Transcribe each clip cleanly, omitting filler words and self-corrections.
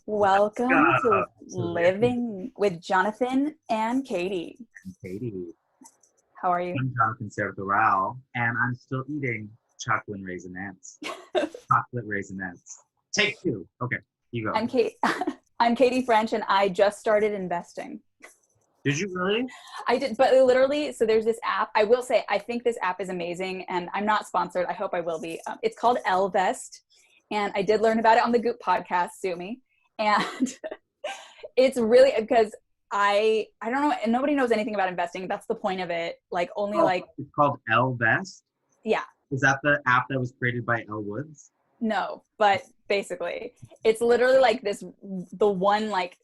Welcome to Living Living with Jonathan and Katy. and Katy. How are you? I'm Jonathan CERDA-ROWELL, and I'm still eating chocolate raisinets. Chocolate raisinets. Take two. Okay, you go. I'm Kate. I'm Katy French, and I just started investing. Did you really? I did, but literally, so there's this app. I will say, I think this app is amazing, and I'm not sponsored. I hope I will be. It's called Ellevest, and I did learn about it on the Goop podcast. Sue me. And it's really because I don't know, and nobody knows anything about investing. That's the point of it. Like only It's called Ellevest? Yeah. Is that the app that was created by Elle Woods? No, but basically it's literally like the one like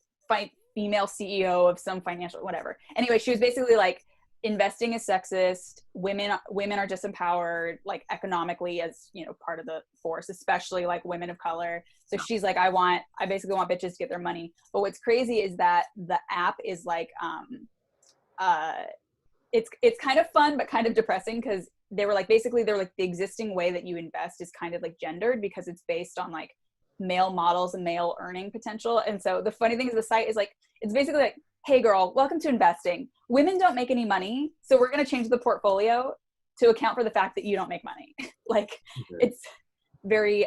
female CEO of some financial whatever. Anyway, she was basically like, investing is sexist. Women are disempowered, like economically, as you know, part of the force, especially like women of color. So she's like, I basically want bitches to get their money. But what's crazy is that the app is like, it's kind of fun but kind of depressing, because they were like, basically they're like, the existing way that you invest is kind of like gendered because it's based on like male models and male earning potential. And so the funny thing is the site is like, it's basically like, hey girl, welcome to investing. Women don't make any money, so we're going to change the portfolio to account for the fact that you don't make money. Like, it's very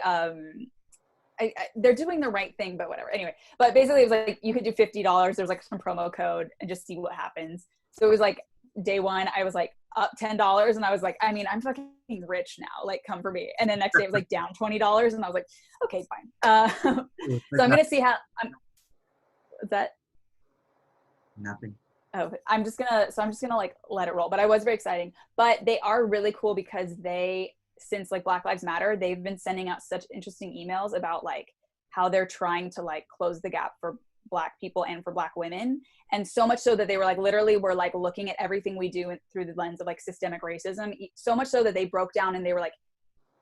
they're doing the right thing, but whatever. Anyway, but basically it was like, you could do $50. There's like some promo code and just see what happens. So it was like, day one, I was like up $10, and I was like, I mean, I'm fucking rich now, like come for me. And then next day it was like down $20, and I was like, okay, fine. So I'm going to see how is that Nothing. Oh, I'm just gonna like let it roll. But I was very exciting. But they are really cool because since like Black Lives Matter, they've been sending out such interesting emails about like how they're trying to like close the gap for Black people and for Black women. And so much so that they were like, literally, we're like looking at everything we do through the lens of like systemic racism. So much so that they broke down and they were like,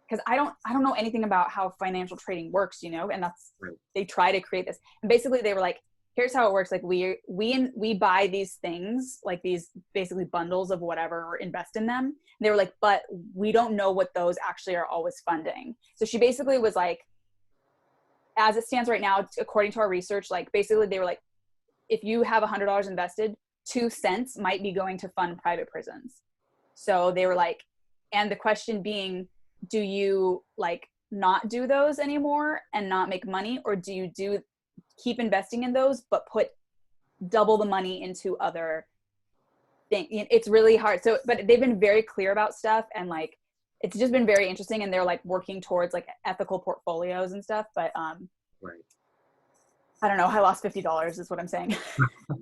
because I don't know anything about how financial trading works, you know, and that's right. They try to create this. And basically they were like, here's how it works. Like we buy these things, like these basically bundles of whatever, or invest in them. And they were like, but we don't know what those actually are always funding. So she basically was like, as it stands right now, according to our research, like basically they were like, if you have $100 invested, 2 cents might be going to fund private prisons. So they were like, and the question being, do you like not do those anymore and not make money, or do you keep investing in those but put double the money into other things? It's really hard. So but they've been very clear about stuff, and like it's just been very interesting, and they're like working towards like ethical portfolios and stuff. But right. I don't know, I lost $50 is what I'm saying.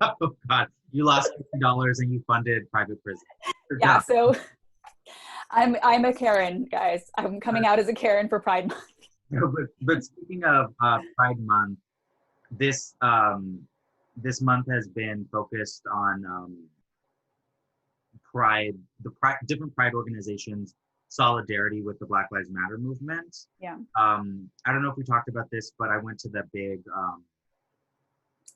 Oh god, you lost $50 and you funded private prison. Yeah, so I'm a Karen, guys. I'm coming out as a Karen for Pride Month. No, but speaking of Pride Month, this month has been focused on different pride organizations' solidarity with the Black Lives Matter movement. Yeah. I don't know if we talked about this, but I went to the big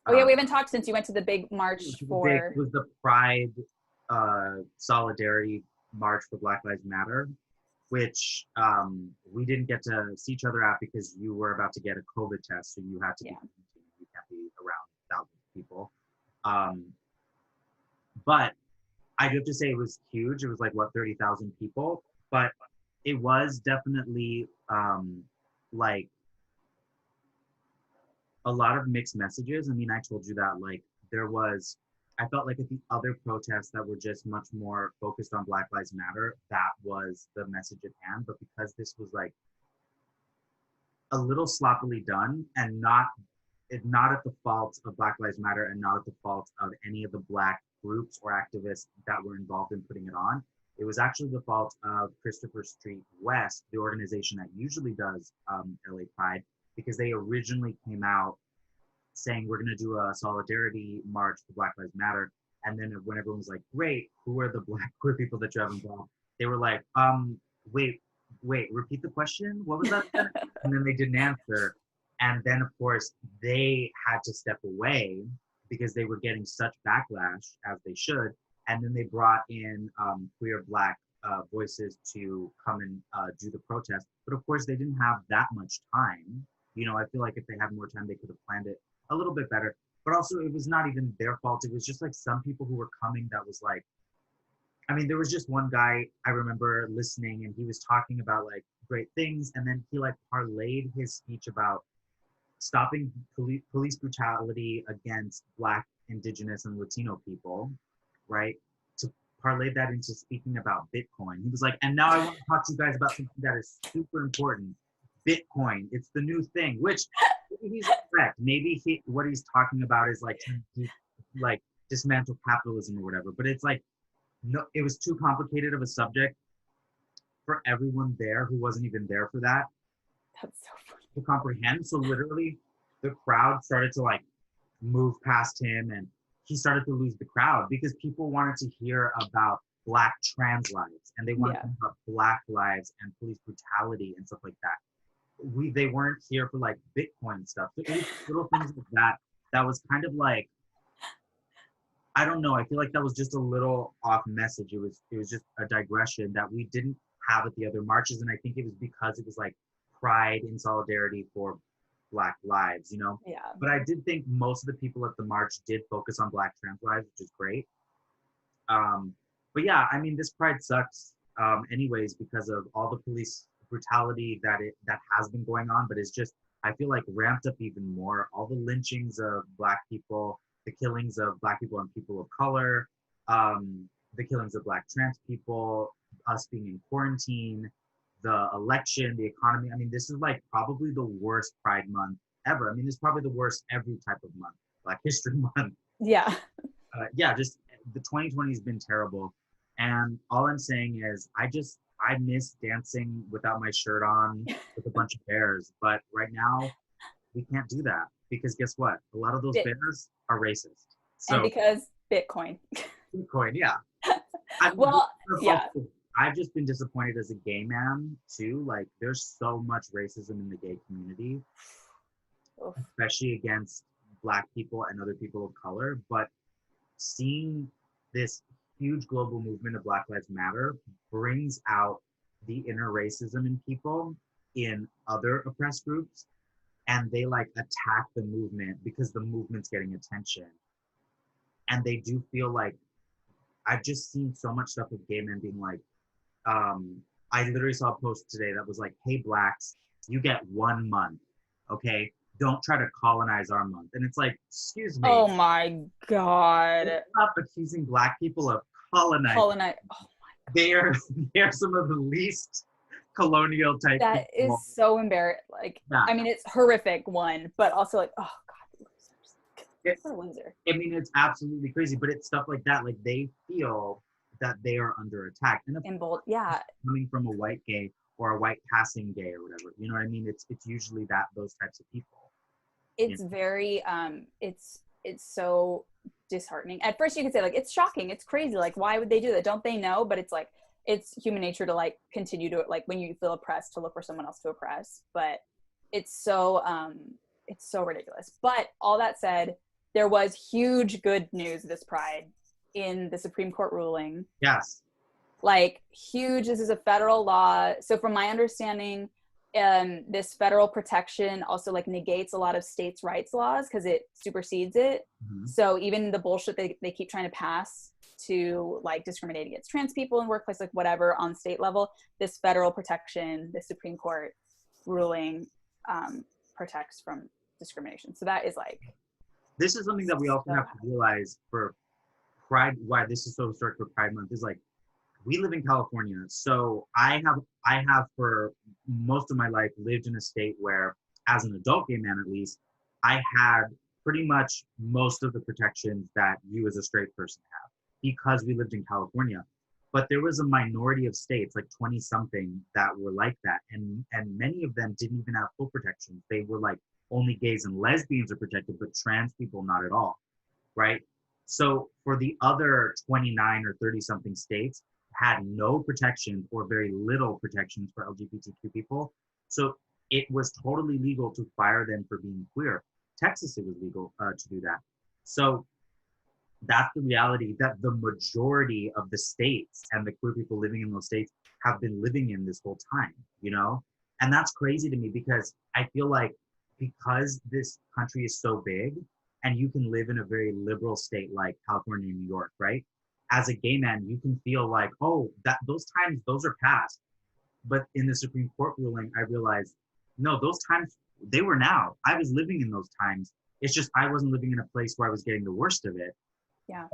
we haven't talked since you went to the big march for it was the Pride solidarity march for Black Lives Matter, which we didn't get to see each other at because you were about to get a COVID test, so you had to be you can't be around thousands of people. But I do have to say it was huge. It was like 30,000 people, but it was definitely like a lot of mixed messages. I mean, I told you that like I felt like at the other protests that were just much more focused on Black Lives Matter, that was the message at hand. But because this was like a little sloppily done, and not at the fault of Black Lives Matter, and not at the fault of any of the Black groups or activists that were involved in putting it on, it was actually the fault of Christopher Street West, the organization that usually does LA Pride, because they originally came out saying, we're going to do a solidarity march for Black Lives Matter. And then when everyone was like, great, who are the Black queer people that you have involved? They were like, wait, repeat the question? What was that? And then they didn't answer. And then, of course, they had to step away because they were getting such backlash, as they should. And then they brought in queer Black voices to come and do the protest. But of course, they didn't have that much time. You know, I feel like if they had more time, they could have planned it a little bit better. But also, it was not even their fault. It was just like some people who were coming that was like, I mean, there was just one guy I remember listening, and he was talking about like great things, and then he like parlayed his speech about stopping police brutality against Black, Indigenous, and Latino people, right? To parlay that into speaking about Bitcoin. He was like, and now I want to talk to you guys about something that is super important. Bitcoin, it's the new thing, which maybe he's correct. Maybe what he's talking about is like, like dismantle capitalism or whatever, but it's like, no, it was too complicated of a subject for everyone there who wasn't even there for that That's so funny. to comprehend. So literally the crowd started to like move past him, and he started to lose the crowd because people wanted to hear about Black trans lives, and they wanted to hear about Black lives and police brutality and stuff like that. They weren't here for like Bitcoin stuff. So it was little things like that that was kind of like, I don't know. I feel like that was just a little off message. It was just a digression that we didn't have at the other marches, and I think it was because it was like pride and solidarity for Black lives, you know. Yeah. But I did think most of the people at the march did focus on Black trans lives, which is great. But yeah, I mean, this pride sucks, anyways, because of all the police brutality that has been going on. But it's just, I feel like ramped up even more. All the lynchings of Black people, the killings of Black people and people of color, the killings of Black trans people, us being in quarantine, the election, the economy. I mean, this is like probably the worst Pride Month ever. I mean, it's probably the worst every type of month, Black History Month. Yeah. Yeah, just the 2020 has been terrible. And all I'm saying is I miss dancing without my shirt on with a bunch of bears. But right now, we can't do that because guess what? A lot of those bears are racist. So, and because Bitcoin. Bitcoin, yeah. Well, yeah. I've just been disappointed as a gay man too. Like, there's so much racism in the gay community, especially against Black people and other people of color. But seeing this huge global movement of Black Lives Matter brings out the inner racism in people in other oppressed groups, and they like attack the movement because the movement's getting attention. And they do feel like, I've just seen so much stuff with gay men being like, I literally saw a post today that was like, hey, Blacks, you get 1 month, okay? Don't try to colonize our month. And it's like, excuse me. Oh my God. Stop accusing Black people of colonizing. Oh my God. They are some of the least colonial type that people. Is so embarrassing. Like, yeah. I mean, it's horrific, one, but also like, oh God, losers. What a loser. I mean, it's absolutely crazy, but it's stuff like that. Like, they feel that they are under attack. And bold, yeah. Coming from a white gay or a white passing gay or whatever, you know what I mean? It's usually those types of people. It's very, it's so disheartening. At first you could say like, it's shocking, it's crazy. Like, why would they do that? Don't they know? But it's like, it's human nature to like continue to, like, when you feel oppressed, to look for someone else to oppress. But it's so ridiculous. But all that said, there was huge good news this Pride in the Supreme Court ruling. Yes. Like, huge. This is a federal law. So from my understanding, this federal protection also like negates a lot of states' rights laws because it supersedes it. Mm-hmm. So even the bullshit they keep trying to pass to like discriminate against trans people in workplace, like whatever, on state level, this federal protection, the Supreme Court ruling, protects from discrimination. So that is like, this is something that we also have to realize for Pride, why this is so historic for Pride Month, is like, we live in California. So I have for most of my life lived in a state where, as an adult gay man at least, I had pretty much most of the protections that you as a straight person have because we lived in California. But there was a minority of states, like 20 something, that were like that. And many of them didn't even have full protections. They were like, only gays and lesbians are protected, but trans people not at all, right? So for the other 29 or 30 something states, had no protections or very little protections for LGBTQ people. So it was totally legal to fire them for being queer. Texas, it was legal to do that. So that's the reality that the majority of the states and the queer people living in those states have been living in this whole time, you know? And that's crazy to me because I feel like because this country is so big and you can live in a very liberal state like California and New York, right? As a gay man, you can feel like, oh, that those times, those are past. But in the Supreme Court ruling, I realized, no, those times, they were now. I was living in those times. It's just I wasn't living in a place where I was getting the worst of it. Yeah.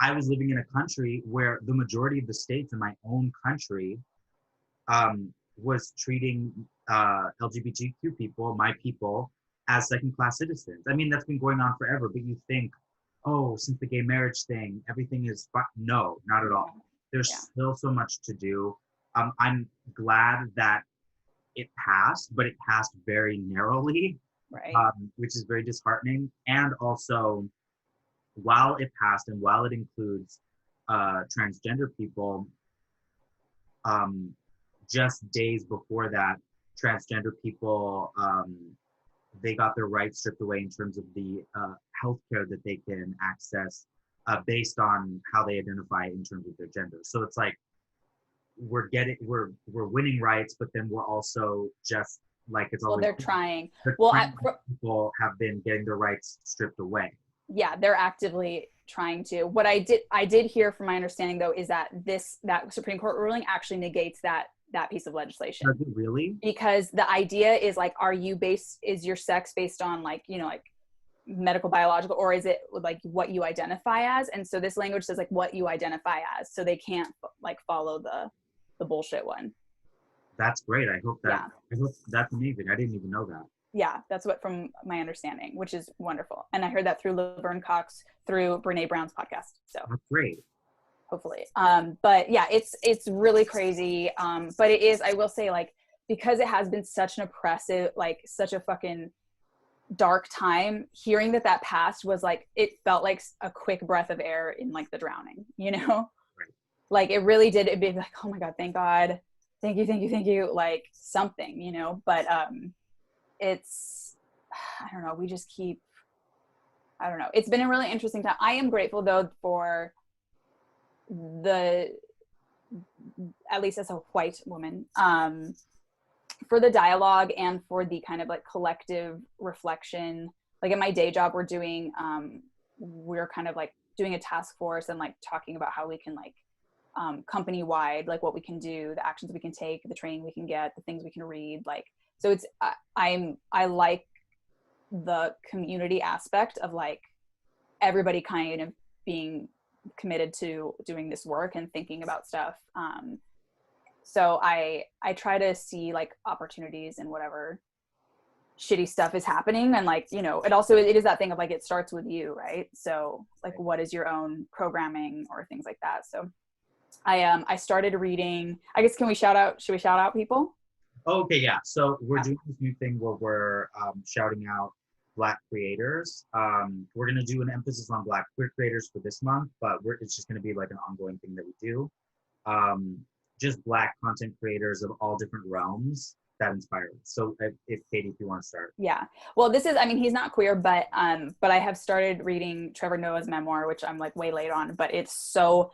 I was living in a country where the majority of the states in my own country was treating LGBTQ people, my people, as second-class citizens. I mean, that's been going on forever, but you think, oh, since the gay marriage thing, everything is fine. No, not at all. There's still so much to do. I'm glad that it passed, but it passed very narrowly, Right. Which is very disheartening. And also, while it passed and while it includes transgender people, just days before that, transgender people, they got their rights stripped away in terms of the healthcare that they can access based on how they identify in terms of their gender. So it's like we're winning rights, but then we're also just like it's always. Well, they're trying. People have been getting their rights stripped away. Yeah, they're actively trying to. What I did hear from my understanding though is that that Supreme Court ruling actually negates that piece of legislation. Does it really? Because the idea is like, is your sex based on like, you know, like medical, biological, or is it like what you identify as? And so this language says like what you identify as, so they can't like follow the bullshit one. That's great. I hope that's amazing. I didn't even know that. Yeah, that's what from my understanding, which is wonderful. And I heard that through Laverne Cox, through Brene Brown's podcast. So that's great. Hopefully. But yeah, it's really crazy. But it is, I will say, like, because it has been such an oppressive, like such a fucking dark time, hearing that passed was like, it felt like a quick breath of air in like the drowning, you know? Right. Like it really did. It'd be like, oh my God, thank God. Thank you. Like something, you know, but it's, I don't know. We just keep, I don't know. It's been a really interesting time. I am grateful though for at least as a white woman, for the dialogue and for the kind of like collective reflection. Like in my day job, we're kind of like doing a task force and like talking about how we can like company wide, like what we can do, the actions we can take, the training we can get, the things we can read. Like, so it's, I like the community aspect of like everybody kind of being committed to doing this work and thinking about stuff. So I try to see like opportunities in whatever shitty stuff is happening. And like, you know, it is that thing of like, it starts with you, right? So like, what is your own programming or things like that? So I started reading, I guess, should we shout out people? Okay, yeah. So we're doing this new thing where we're shouting out Black creators. We're going to do an emphasis on Black queer creators for this month, but it's just going to be like an ongoing thing that we do. Just Black content creators of all different realms that inspire us. So if Katy, if you want to start. Yeah. Well, he's not queer, but I have started reading Trevor Noah's memoir, which I'm like way late on, but it's so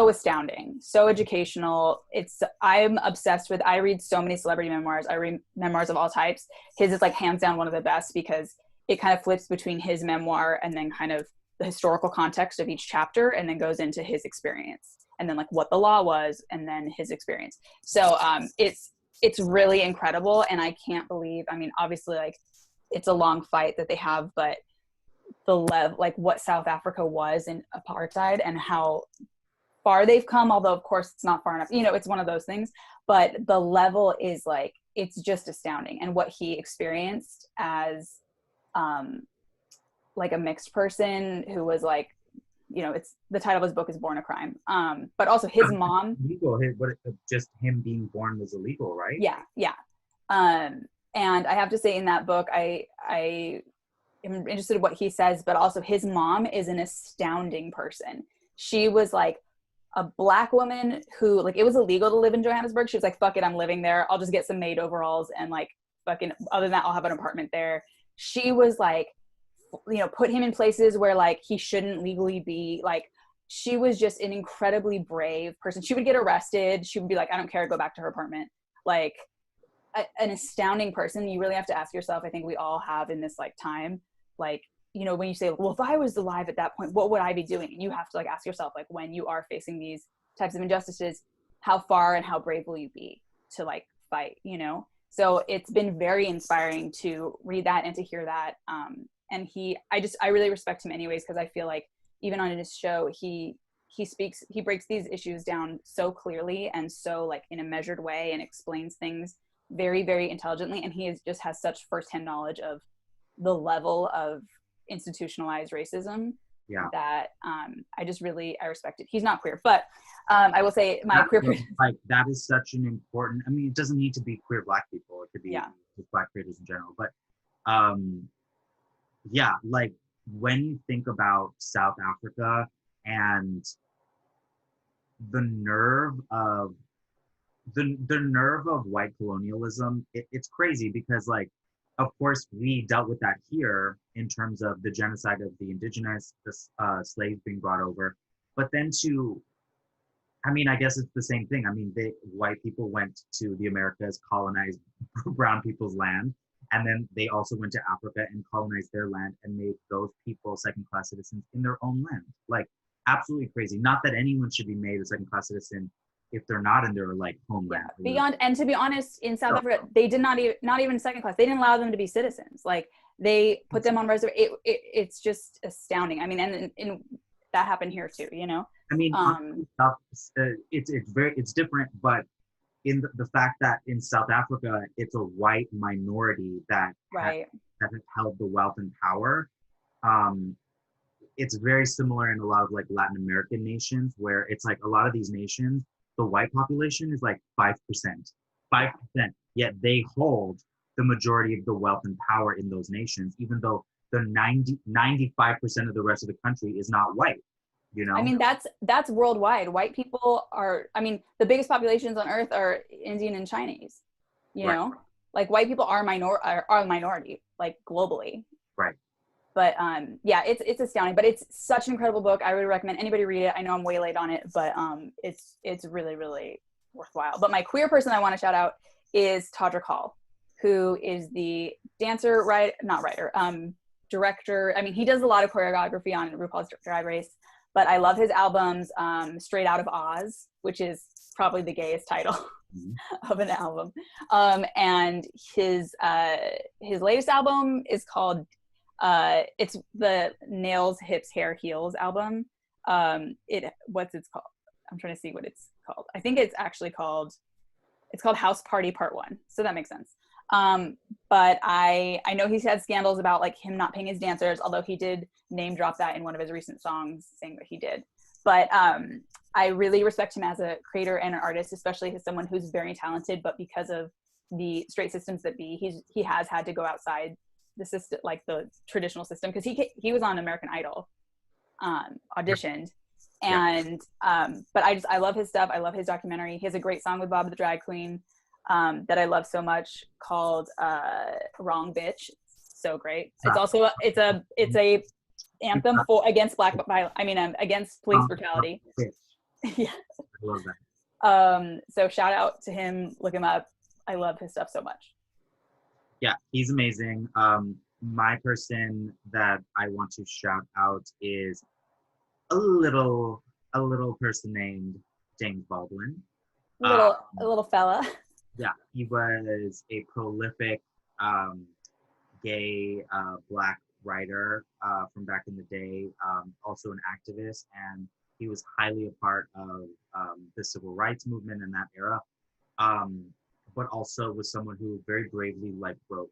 astounding, so educational. I'm obsessed with, I read so many celebrity memoirs. I read memoirs of all types. His is like hands down one of the best because it kind of flips between his memoir and then kind of the historical context of each chapter, and then goes into his experience and then like what the law was and then his experience. So it's really incredible. And I can't believe, I mean, obviously like it's a long fight that they have, but like what South Africa was in apartheid and how far they've come, although of course it's not far enough, you know, it's one of those things, but the level is like, it's just astounding. And what he experienced as like a mixed person who was like, you know, it's the title of his book is Born a Crime, but also his mom, illegal, but just him being born was illegal, right? Yeah. And I have to say in that book, I am interested in what he says, but also his mom is an astounding person. She was like a Black woman who, like, it was illegal to live in Johannesburg. She was like, fuck it, I'm living there. I'll just get some maid overalls and like fucking, other than that, I'll have an apartment there. She was like, you know, put him in places where like he shouldn't legally be. Like, she was just an incredibly brave person. She would get arrested. She would be like, I don't care, go back to her apartment. Like, an astounding person. You really have to ask yourself, I think we all have in this like time, like, you know, when you say, well, if I was alive at that point, what would I be doing? And you have to like ask yourself, like, when you are facing these types of injustices, how far and how brave will you be to like fight, you know? So it's been very inspiring to read that and to hear that. And I really respect him anyways, because I feel like even on his show, he breaks these issues down so clearly and so like in a measured way, and explains things very, very intelligently. And just has such firsthand knowledge of the level of institutionalized racism that I respect it. He's not queer, but I will say my queer like that is such an important, I mean, it doesn't need to be queer Black people, it could be just Black creators in general, but like when you think about South Africa and the nerve of white colonialism, it's crazy because like, of course, we dealt with that here in terms of the genocide of the indigenous, the slaves being brought over. But then I guess it's the same thing. I mean, white people went to the Americas, colonized brown people's land, and then they also went to Africa and colonized their land and made those people second-class citizens in their own land. Like, absolutely crazy. Not that anyone should be made a second-class citizen if they're not in their like homeland. And to be honest, in South Africa, they did not even second class. They didn't allow them to be citizens. Like they put them on reservation. It's just astounding. I mean, and that happened here too. You know. I mean, it's different, but in the fact that in South Africa it's a white minority that has held the wealth and power. It's very similar in a lot of like Latin American nations where it's like a lot of these nations, the white population is like 5%, yet they hold the majority of the wealth and power in those nations, even though the 95% of the rest of the country is not white, you know? I mean, that's worldwide. White people are, I mean, the biggest populations on earth are Indian and Chinese, you know? Like white people are a minority, like globally. Right. But it's astounding. But it's such an incredible book. I would recommend anybody read it. I know I'm way late on it, but it's really, really worthwhile. But my queer person I want to shout out is Todrick Hall, who is the director. I mean, he does a lot of choreography on RuPaul's Drag Race, but I love his albums, Straight Out of Oz, which is probably the gayest title of an album. And his latest album is called it's the Nails, Hips, Hair, Heels album. What's it's called? I'm trying to see what it's called. I think it's called House Party Part 1. So that makes sense. But I know he's had scandals about like him not paying his dancers, although he did name drop that in one of his recent songs saying that he did. But I really respect him as a creator and an artist, especially as someone who's very talented, but because of the straight systems that be, he has had to go outside the system, like the traditional system, because he was on American Idol, auditioned, and but I love his stuff. I love his documentary. He has a great song with Bob the Drag Queen that I love so much called Wrong Bitch. So great. It's also it's a anthem against against police brutality. Yeah. I love that. So shout out to him, look him up. I love his stuff so much. Yeah, he's amazing. My person that I want to shout out is a little person named James Baldwin. A little fella. Yeah, he was a prolific gay Black writer from back in the day, also an activist, and he was highly a part of the civil rights movement in that era. But also was someone who very bravely like wrote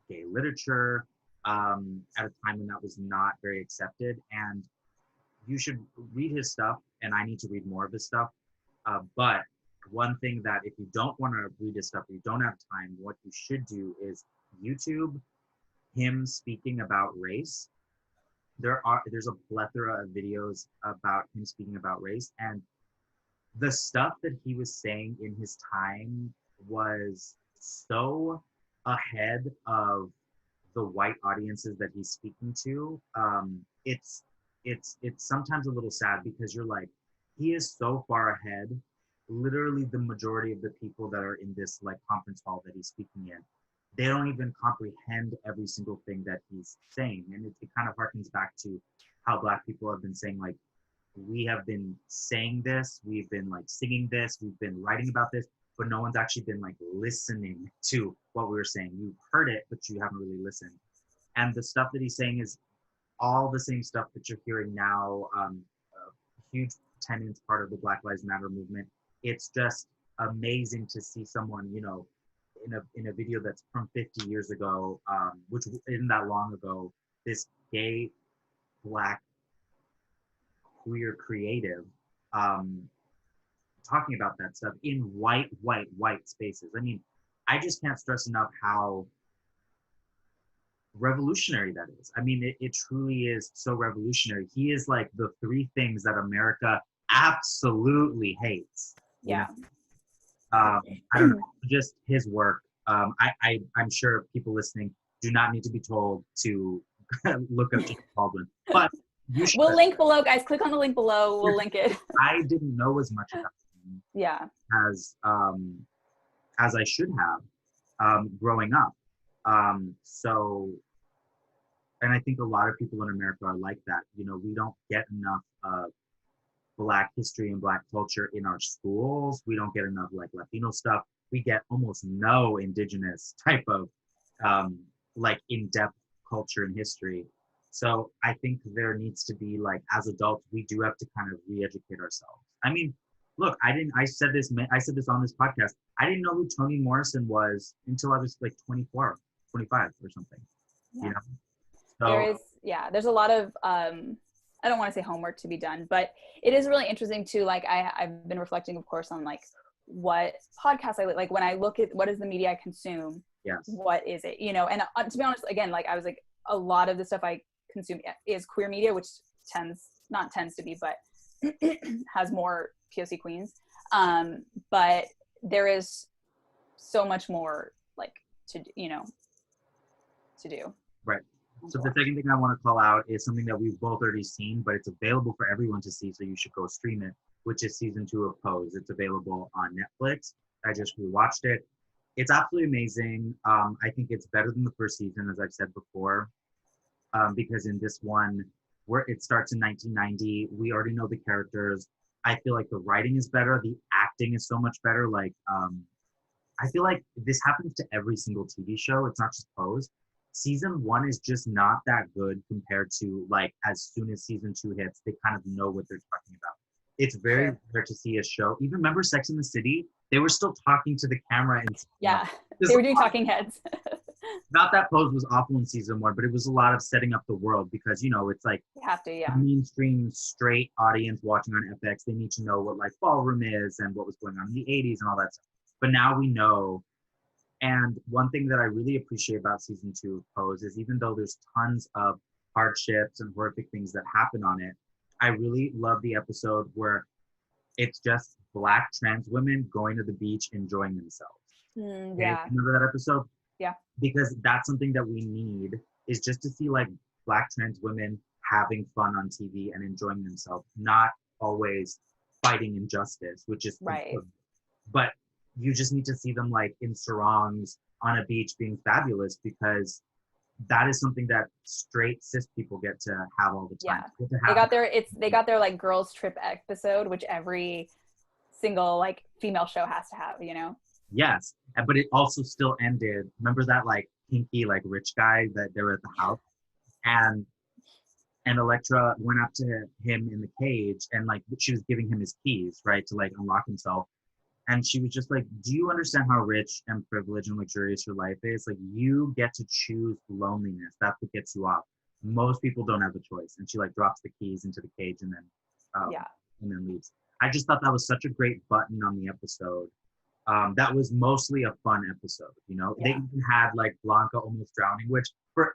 gay literature at a time when that was not very accepted. And you should read his stuff, and I need to read more of his stuff. But one thing that if you don't want to read his stuff, you don't have time, what you should do is YouTube him speaking about race. There's a plethora of videos about him speaking about race, and the stuff that he was saying in his time was so ahead of the white audiences that he's speaking to. It's sometimes a little sad because you're like, he is so far ahead literally the majority of the people that are in this like conference hall that he's speaking in, they don't even comprehend every single thing that he's saying. And it kind of harkens back to how Black people have been saying, like, we have been saying this, we've been like singing this, we've been writing about this, but no one's actually been like listening to what we were saying. You've heard it, but you haven't really listened. And the stuff that he's saying is all the same stuff that you're hearing now. A huge tenants part of the Black Lives Matter movement. It's just amazing to see someone, you know, in a video that's from 50 years ago, which isn't that long ago, this gay Black queer creative talking about that stuff in white spaces. I mean, I just can't stress enough how revolutionary that is. I mean, it truly is so revolutionary. He is like the three things that America absolutely hates. Yeah. I don't know, just his work. I'm sure people listening do not need to be told to look up James Baldwin, but you should. We'll link below, guys. Click on the link below. We'll link it. I didn't know as much about him as I should have growing up. So, and I think a lot of people in America are like that. You know, we don't get enough Black history and Black culture in our schools. We don't get enough like Latino stuff. We get almost no indigenous type of like in-depth culture and history. So I think there needs to be like, as adults, we do have to kind of re-educate ourselves. I mean, look, I said this on this podcast. I didn't know who Toni Morrison was until I was like 24, 25 or something, you know? So, there's a lot of, I don't want to say homework to be done, but it is really interesting too. Like I've been reflecting, of course, on like what podcasts I like when I look at what is the media I consume, yes. What is it, you know? And to be honest, again, like I was like, a lot of the stuff I consume is queer media, which not tends to be, but has more POC queens. But there is so much more like to do. Right. So the second thing I want to call out is something that we've both already seen, but it's available for everyone to see, so you should go stream it, which is season 2 of Pose. It's available on Netflix. I just rewatched it. It's absolutely amazing. I think it's better than the first season, as I've said before, because in this one, where it starts in 1990, we already know the characters. I feel like the writing is better. The acting is so much better. Like, I feel like this happens to every single TV show. It's not just Pose. Season 1 is just not that good compared to like, as soon as season 2 hits, they kind of know what they're talking about. It's very rare to see a show. Even remember Sex and the City? They were still talking to the camera. And they were doing talking heads. Not that Pose was awful in season 1, but it was a lot of setting up the world because, you know, it's like you have to, mainstream straight audience watching on FX. They need to know what like ballroom is and what was going on in the 80s and all that stuff. But now we know. And one thing that I really appreciate about season 2 of Pose is even though there's tons of hardships and horrific things that happen on it, I really love the episode where it's just Black trans women going to the beach, enjoying themselves. Remember that episode? Yeah. Because that's something that we need, is just to see like Black trans women having fun on TV and enjoying themselves, not always fighting injustice, which is important. But you just need to see them like in sarongs on a beach being fabulous, because that is something that straight cis people get to have all the time. They got their like girls trip episode, which every single like female show has to have, you know? Yes, but it also still ended. Remember that like pinky like rich guy that they were at the house, and Elektra went up to him in the cage and like she was giving him his keys, right, to like unlock himself. And she was just like, do you understand how rich and privileged and luxurious your life is? Like, you get to choose loneliness. That's what gets you off. Most people don't have a choice. And she like drops the keys into the cage and then leaves. I just thought that was such a great button on the episode. That was mostly a fun episode, you know? They even had like Blanca almost drowning, which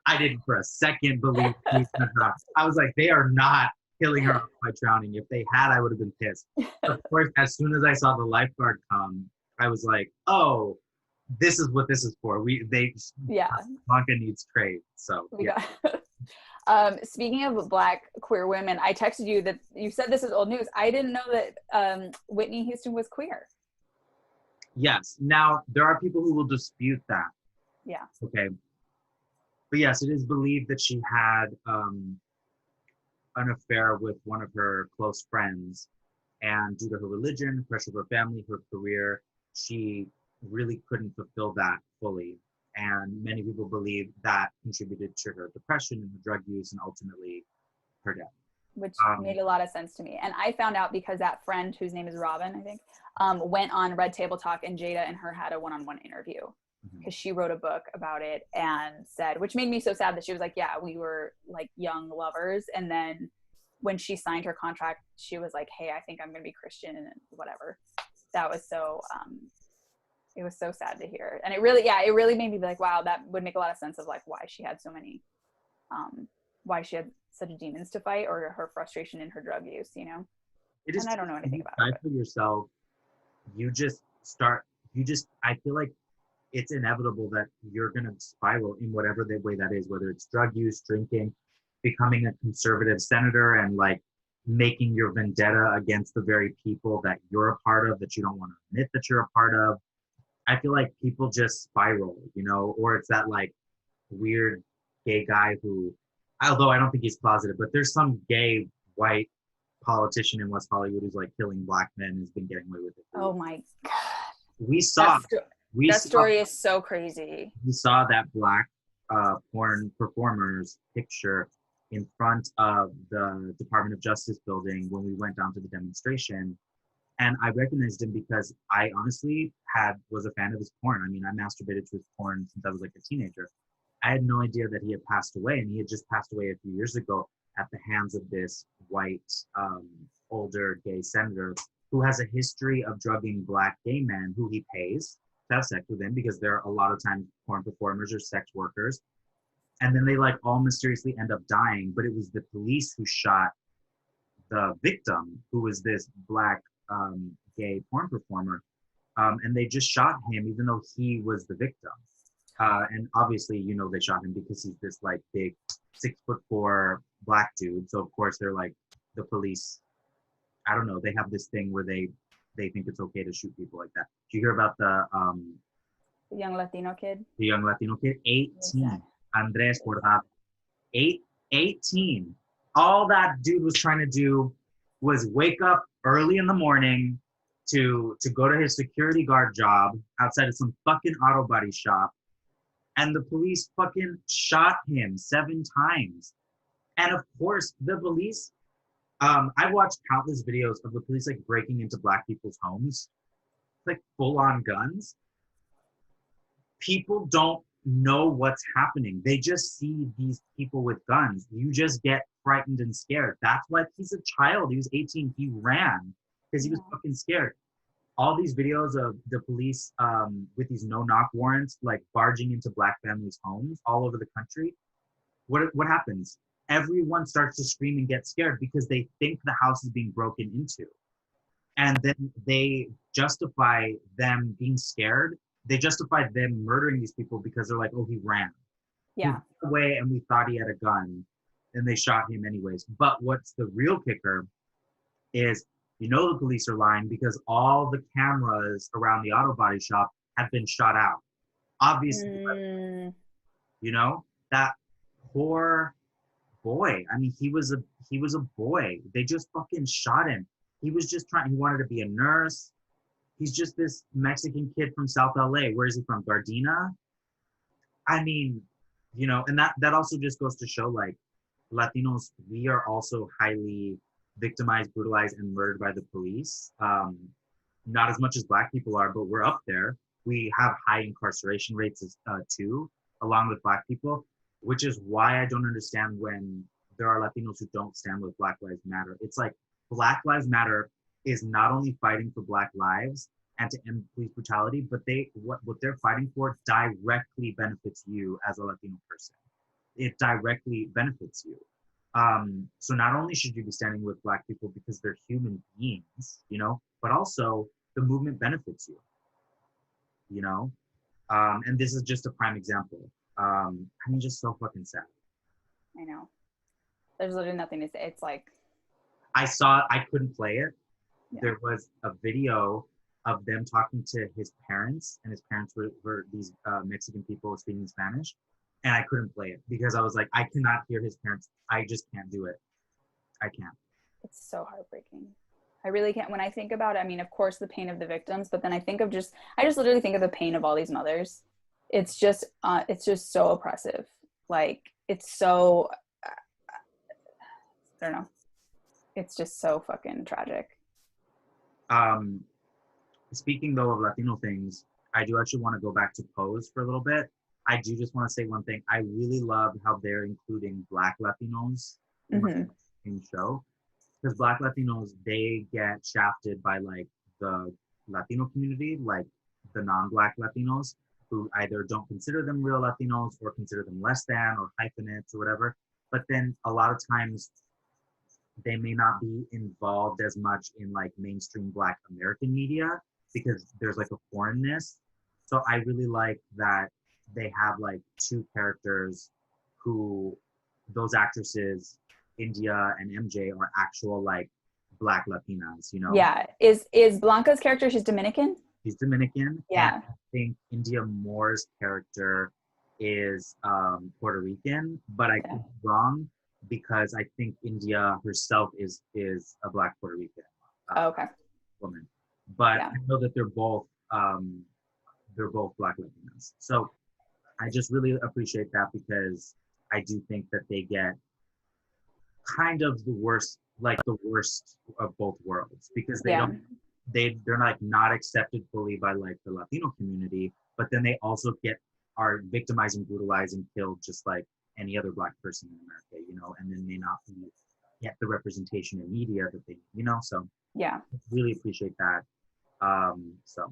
I didn't for a second believe she was gonna drown. I was like, they are not killing her by drowning. If they had, I would have been pissed. Of course, as soon as I saw the lifeguard come, I was like, "Oh, this is what this is for." Blanca needs trade. So Speaking of Black queer women, I texted you that you said this is old news. I didn't know that Whitney Houston was queer. Yes. Now, there are people who will dispute that. Yeah. Okay. But yes, it is believed that she had an affair with one of her close friends. And due to her religion, pressure of her family, her career, she really couldn't fulfill that fully. And many people believe that contributed to her depression and her drug use and ultimately her death. Which made a lot of sense to me. And I found out because that friend, whose name is Robin, I think, went on Red Table Talk, and Jada and her had a one-on-one interview because she wrote a book about it and said, which made me so sad, that she was like, yeah, we were like young lovers. And then when she signed her contract, she was like, hey, I think I'm going to be Christian and whatever. That was so, it was so sad to hear. And it really made me be like, wow, that would make a lot of sense of like why she had so many, why she had such demons to fight, or her frustration in her drug use, you know? It is, and I don't know anything about it. For yourself, I feel like it's inevitable that you're going to spiral in whatever the way that is, whether it's drug use, drinking, becoming a conservative senator, and like making your vendetta against the very people that you're a part of, that you don't want to admit that you're a part of. I feel like people just spiral, you know, or it's that like weird gay guy who, although I don't think he's closeted, but there's some gay white politician in West Hollywood who's like killing Black men, who's been getting away with it. Oh my God. That story is so crazy. We saw that Black porn performer's picture in front of the Department of Justice building when we went down to the demonstration. And I recognized him because I honestly was a fan of his porn. I mean, I masturbated to his porn since I was like a teenager. I had no idea that he had passed away, and he had just passed away a few years ago at the hands of this white, older gay senator who has a history of drugging Black gay men who he pays to have sex with him, because there are a lot of times porn performers or sex workers. And then they like all mysteriously end up dying, but it was the police who shot the victim, who was this Black gay porn performer. And they just shot him even though he was the victim. And obviously, you know, they shot him because he's this like big 6'4" Black dude. So of course they're like, the police, I don't know, they have this thing where they think it's okay to shoot people like that. Did you hear about the young Latino kid? The young Latino kid, 18, Andres Cordat, 18. All that dude was trying to do was wake up early in the morning to go to his security guard job outside of some fucking auto body shop. And the police fucking shot him 7 times. And of course, the police, I've watched countless videos of the police like breaking into Black people's homes, like full on guns. People don't know what's happening. They just see these people with guns. You just get frightened and scared. That's why he's a child. He was 18. He ran because he was fucking scared. All these videos of the police with these no-knock warrants, like barging into Black families' homes all over the country. What happens? Everyone starts to scream and get scared because they think the house is being broken into. And then they justify them being scared. They justify them murdering these people because they're like, oh, he ran. Yeah. He ran away and we thought he had a gun, and they shot him anyways. But what's the real kicker is, you know, the police are lying because all the cameras around the auto body shop have been shot out. Obviously, you know, that poor boy. I mean, he was a boy. They just fucking shot him. He was just he wanted to be a nurse. He's just this Mexican kid from South LA. Where is he from? Gardena? I mean, you know, and that also just goes to show, like, Latinos, we are also highly victimized, brutalized, and murdered by the police. Not as much as Black people are, but we're up there. We have high incarceration rates too, along with Black people, which is why I don't understand when there are Latinos who don't stand with Black Lives Matter. It's like Black Lives Matter is not only fighting for Black lives and to end police brutality, but what they're fighting for directly benefits you as a Latino person. It directly benefits you. So not only should you be standing with Black people because they're human beings, you know, but also the movement benefits you, you know? And this is just a prime example. I mean, just so fucking sad. I know. There's literally nothing to say. It's like, I couldn't play it. yeah. There was a video of them talking to his parents, and his parents were these Mexican people speaking Spanish, and I couldn't play it because I was like, I cannot hear his parents. I just can't do it. I can't. It's so heartbreaking. I really can't. When I think about it, I mean, of course, the pain of the victims, but then I just literally think of the pain of all these mothers. It's just so oppressive. Like, it's so, I don't know. It's just so fucking tragic. Speaking though of Latino things, I do actually want to go back to Pose for a little bit. I do just want to say one thing. I really love how they're including Black Latinos in the show, because Black Latinos, they get shafted by like the Latino community, like the non-Black Latinos, who either don't consider them real Latinos or consider them less than or hyphenates or whatever. But then a lot of times they may not be involved as much in like mainstream Black American media because there's like a foreignness. So I really like that they have like two characters who, those actresses, India and MJ, are actual like Black Latinas, you know? Yeah. Is Blanca's character, she's Dominican? She's Dominican. Yeah. And I think India Moore's character is Puerto Rican, but I could be wrong because I think India herself is a Black Puerto Rican woman. But I know that they're both Black Latinas. So I just really appreciate that because I do think that they get kind of the worst of both worlds because they're like not accepted fully by like the Latino community, but then they also are victimized and brutalized and killed just like any other Black person in America, you know, and then may not get the representation in media that they, you know, so yeah, really appreciate that.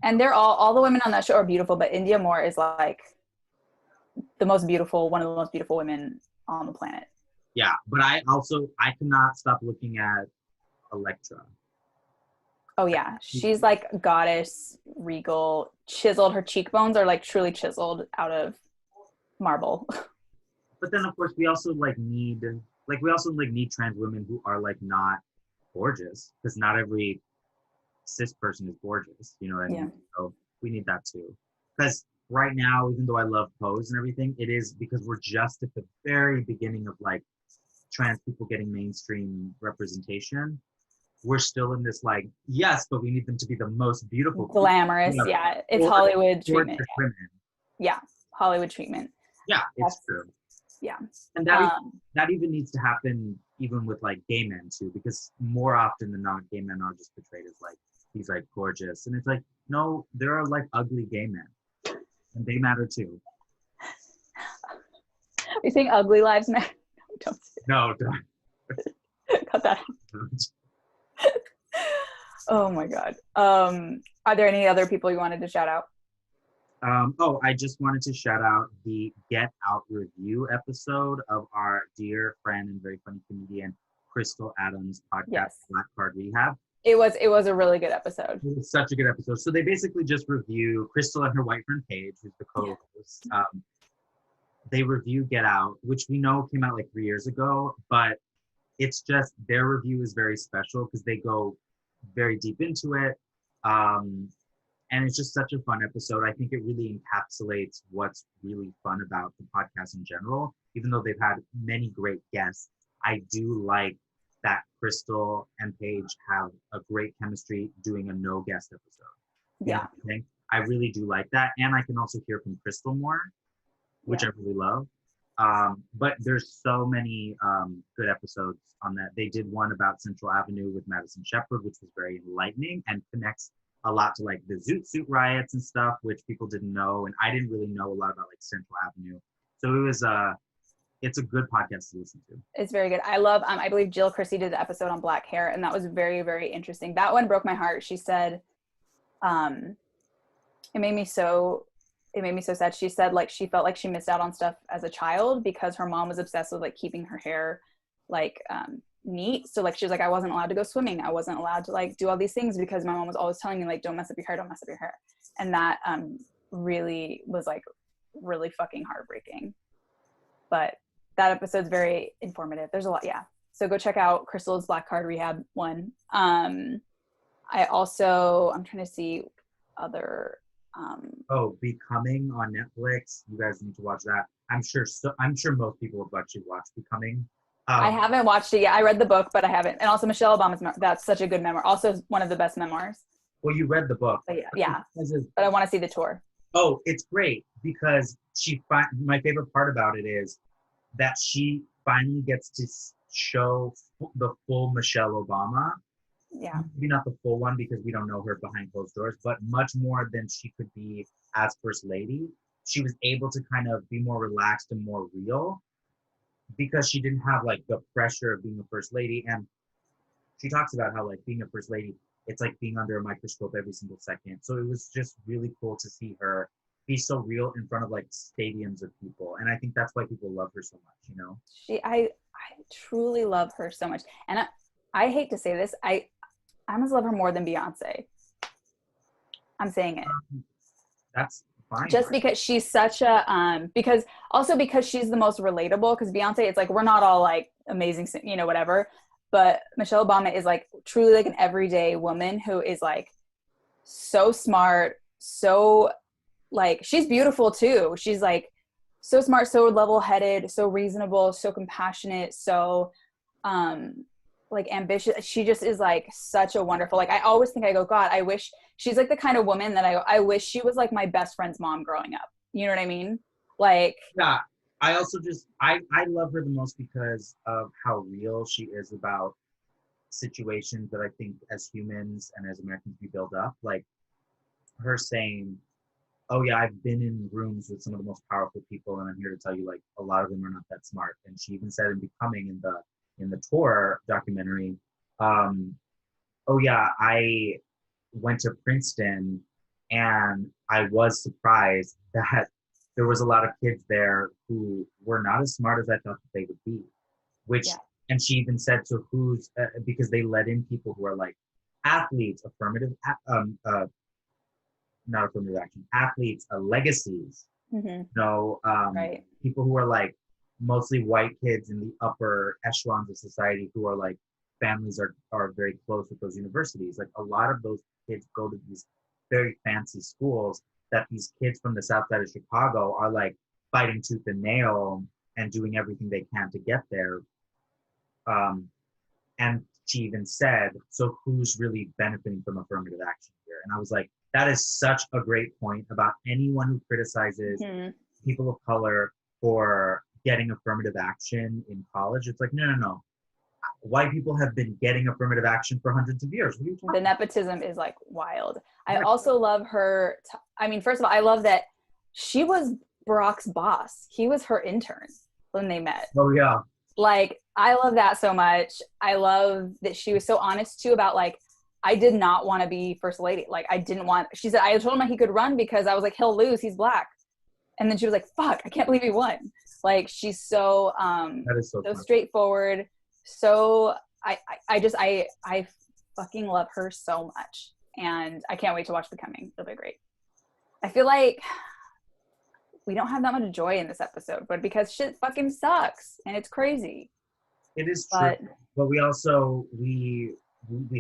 And they're all the women on that show are beautiful, but India Moore is like one of the most beautiful women on the planet. Yeah, but I cannot stop looking at Elektra. Oh yeah, she's like goddess, regal, chiseled. Her cheekbones are like truly chiseled out of marble. But then of course we also need trans women who are like not gorgeous, because not every cis person is gorgeous, you know what I mean? Yeah. So we need that too. Because right now, even though I love Pose and everything, it is because we're just at the very beginning of like trans people getting mainstream representation. We're still in this like, yes, but we need them to be the most beautiful, glamorous. Yeah, it's Hollywood treatment. Yeah, Hollywood treatment. Yeah, it's true. Yeah, and that even needs to happen even with like gay men too, because more often than not, gay men are just portrayed as like he's like gorgeous, and it's like, no, there are like ugly gay men, and they matter too. Are you saying ugly lives matter? No, don't. Cut that out. Oh my God. Are there any other people you wanted to shout out? I just wanted to shout out the Get Out review episode of our dear friend and very funny comedian Crystal Adams' podcast, Black Card Rehab. It was a really good episode. It was such a good episode. So they basically just review Crystal and her white friend Paige, who's the co-host. They review Get Out, which we know came out like 3 years ago, but it's just their review is very special because they go very deep into it. And it's just such a fun episode. I think it really encapsulates what's really fun about the podcast in general. Even though they've had many great guests, I do like that Crystal and Paige have a great chemistry doing a no guest episode. Yeah. I really do like that. And I can also hear from Crystal more, which I really love. But there's so many good episodes on that. They did one about Central Avenue with Madison Shepherd, which was very enlightening and connects a lot to like the Zoot Suit riots and stuff, which people didn't know. And I didn't really know a lot about like Central Avenue. So it was, it's a good podcast to listen to. It's very good. I love, I believe Jill Christie did the episode on black hair, and that was very, very interesting. That one broke my heart. She said, it made me so sad. She said like she felt like she missed out on stuff as a child because her mom was obsessed with like keeping her hair like neat. So like she was like, I wasn't allowed to go swimming. I wasn't allowed to like do all these things because my mom was always telling me like, don't mess up your hair, don't mess up your hair. And that really was like really fucking heartbreaking. But that episode's very informative. There's a lot, So go check out Crystal's Black Card Rehab one. I'm trying to see other. Becoming on Netflix. You guys need to watch that. I'm sure most people have actually watched Becoming. I haven't watched it yet. I read the book, but I haven't. And also Michelle Obama's that's such a good memoir. Also one of the best memoirs. Well, you read the book. But yeah. But I want to see the tour. Oh, it's great because my favorite part about it is that she finally gets to show the full Michelle Obama. Yeah. Maybe not the full one because we don't know her behind closed doors, but much more than she could be as First Lady. She was able to kind of be more relaxed and more real because she didn't have like the pressure of being a First Lady. And she talks about how like being a First Lady, it's like being under a microscope every single second. So it was just really cool to see her be so real in front of like stadiums of people. And I think that's why people love her so much, you know? I truly love her so much. And I hate to say this, I almost love her more than Beyonce. I'm saying it. That's fine. Just because she's such a, because she's the most relatable, because Beyonce, it's like, we're not all like amazing, you know, whatever. But Michelle Obama is like truly like an everyday woman who is like so smart, so like, she's beautiful too. She's like so smart, so level-headed, so reasonable, so compassionate, so like ambitious. She just is like such a wonderful, like I always think, I go, God, I wish she's like the kind of woman that I wish she was like my best friend's mom growing up. You know what I mean? Like, yeah, I also just I love her the most because of how real she is about situations that I think as humans and as Americans we build up. Like her saying, oh yeah, I've been in rooms with some of the most powerful people and I'm here to tell you like a lot of them are not that smart. And she even said in Becoming in the tour documentary, oh yeah, I went to Princeton and I was surprised that there was a lot of kids there who were not as smart as I thought that they would be, which, yeah. And she even said, so who's, because they let in people who are like athletes, not affirmative action, athletes, legacies, right. People who are like mostly white kids in the upper echelons of society who are like, families are very close with those universities. Like a lot of those kids go to these very fancy schools that these kids from the south side of Chicago are like fighting tooth and nail and doing everything they can to get there. And she even said, so who's really benefiting from affirmative action here? And I was like, that is such a great point about anyone who criticizes people of color for getting affirmative action in college. It's like, no. White people have been getting affirmative action for hundreds of years. What are you talking about? The nepotism is like wild. I also love her. I mean, first of all, I love that she was Barack's boss. He was her intern when they met. Oh yeah. Like, I love that so much. I love that she was so honest too about like, I did not want to be first lady. Like I didn't want, she said, I told him he could run because I was like, he'll lose. He's black. And then she was like, fuck, I can't believe he won. Like, she's so, that is so straightforward. So I fucking love her so much. And I can't wait to watch Becoming. It'll be great. I feel like we don't have that much joy in this episode, but because shit fucking sucks and it's crazy. It is true. But we also, we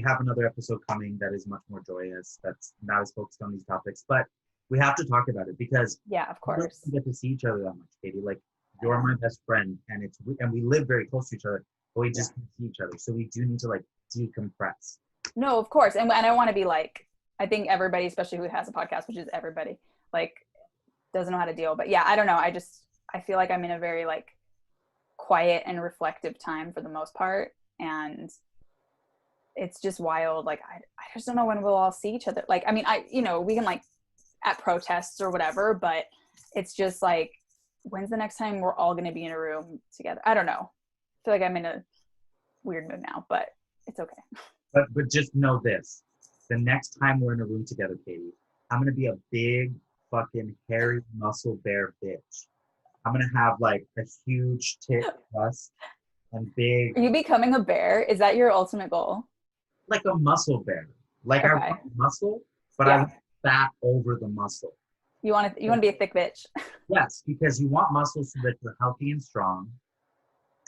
have another episode coming that is much more joyous, that's not as focused on these topics, but we have to talk about it because yeah, of course, we don't get to see each other that much, Katy. Like, you're my best friend and we live very close to each other, but we just can't see each other. So we do need to like decompress. No, of course. And I want to be like, I think everybody, especially who has a podcast, which is everybody, like doesn't know how to deal. But yeah, I don't know. I feel like I'm in a very like quiet and reflective time for the most part. And it's just wild. Like, I just don't know when we'll all see each other. Like, I mean, we can like at protests or whatever, but it's just like, when's the next time we're all going to be in a room together? I don't know. I feel like I'm in a weird mood now, but it's okay. But just know this. The next time we're in a room together, Katy, I'm going to be a big fucking hairy muscle bear bitch. I'm going to have like a huge tit bust and big. Are you becoming a bear? Is that your ultimate goal? Like a muscle bear. Like okay. I want muscle, but I want fat over the muscle. You want to be a thick bitch. Yes, because you want muscle so that you're healthy and strong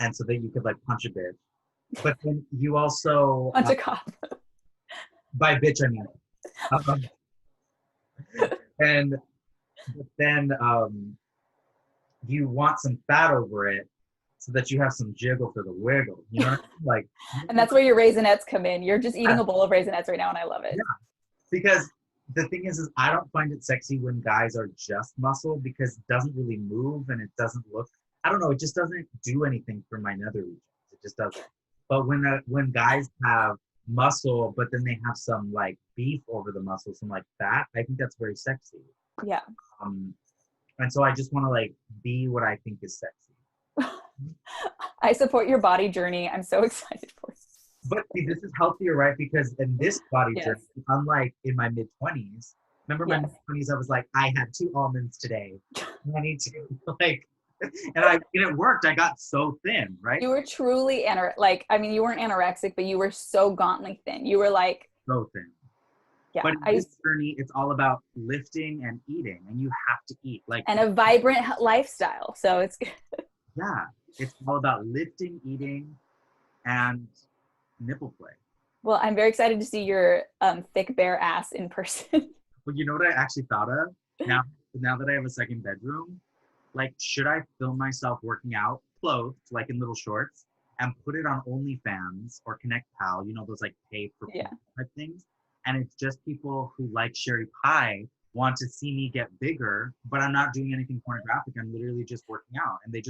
and so that you could like punch a bitch. But then you also, Punch a cop. by bitch, I mean, um, and but then you want some fat over it so that you have some jiggle for the wiggle. You know what I mean? Like, And that's where your Raisinets come in. You're just eating yeah, a bowl of Raisinets right now, and I love it. yeah. Because the thing is I don't find it sexy when guys are just muscle because it doesn't really move and it doesn't look. I don't know. It just doesn't do anything for my nether regions. It just doesn't. But when guys have muscle, but then they have some like beef over the muscle, some like fat, I think that's very sexy. Yeah. Um, and so I just want to like be what I think is sexy. I support your body journey. I'm so excited for it. But see, this is healthier, right? Because in this body Yes. journey, unlike in my mid 20s, remember my Yes. mid 20s, I was like, I had 2 almonds today. I need to like, and it worked. I got so thin, right? You were truly like, I mean, you weren't anorexic, but you were so gauntly thin. You were like, So thin. yeah. But in this journey, it's all about lifting and eating, and you have to eat. Like, and a vibrant lifestyle. So it's yeah, it's all about lifting, eating, and nipple play. well, I'm very excited to see your thick bare ass in person. But you know what I actually thought of? Now that I have a second bedroom, like, should I film myself working out clothed, like in little shorts, and put it on OnlyFans or Connect Pal, you know, those like pay for Yeah. type things? And it's just people who like Sherry Pie want to see me get bigger, but I'm not doing anything pornographic. I'm literally just working out, and they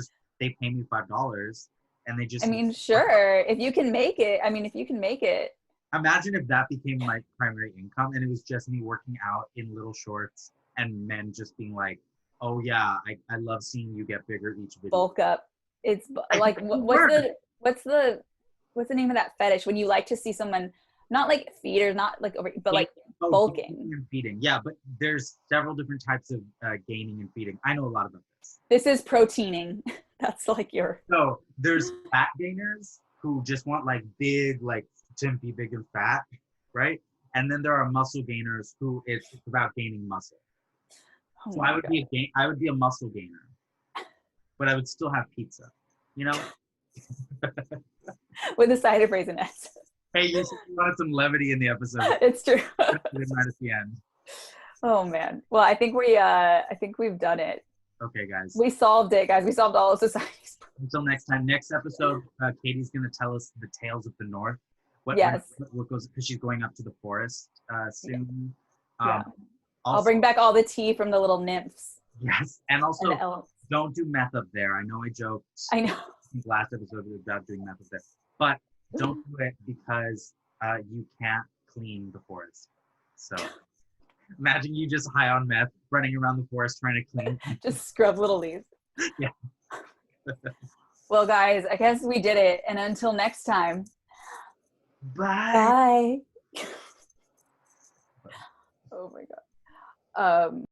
pay me $5, and they just. I mean, sure, if you can make it. I mean, if you can make it. Imagine if that became my primary income, and it was just me working out in little shorts, and men just being like, "Oh yeah, I love seeing you get bigger each video." Bulk up. It's like what's the name of that fetish when you like to see someone not like feed or not like over, but like bulking and feeding. Yeah, but there's several different types of gaining and feeding. I know a lot about this. This is proteining. That's like your. So there's fat gainers who just want like big, like to be big and fat, right? And then there are muscle gainers who it's about gaining muscle. Oh So I would be a muscle gainer, but I would still have pizza, you know? With a side of Raisinets. Hey, you wanted some levity in the episode. It's true. Right at the end. Oh man. Well, I think we've done it. Okay, guys. We solved it, guys. We solved all of society's problems. Until next time. Next episode, Katie's gonna tell us the tales of the North. What goes because she's going up to the forest soon. Yeah. Also, I'll bring back all the tea from the little nymphs. Yes, and also and don't do meth up there. I know I joked. I know. Last episode about doing meth up there, but don't do it because you can't clean the forest. So imagine you just high on meth, running around the forest trying to clean. Just scrub little leaves. Yeah. Well, guys, I guess we did it. And until next time. Bye. Bye. Oh my God.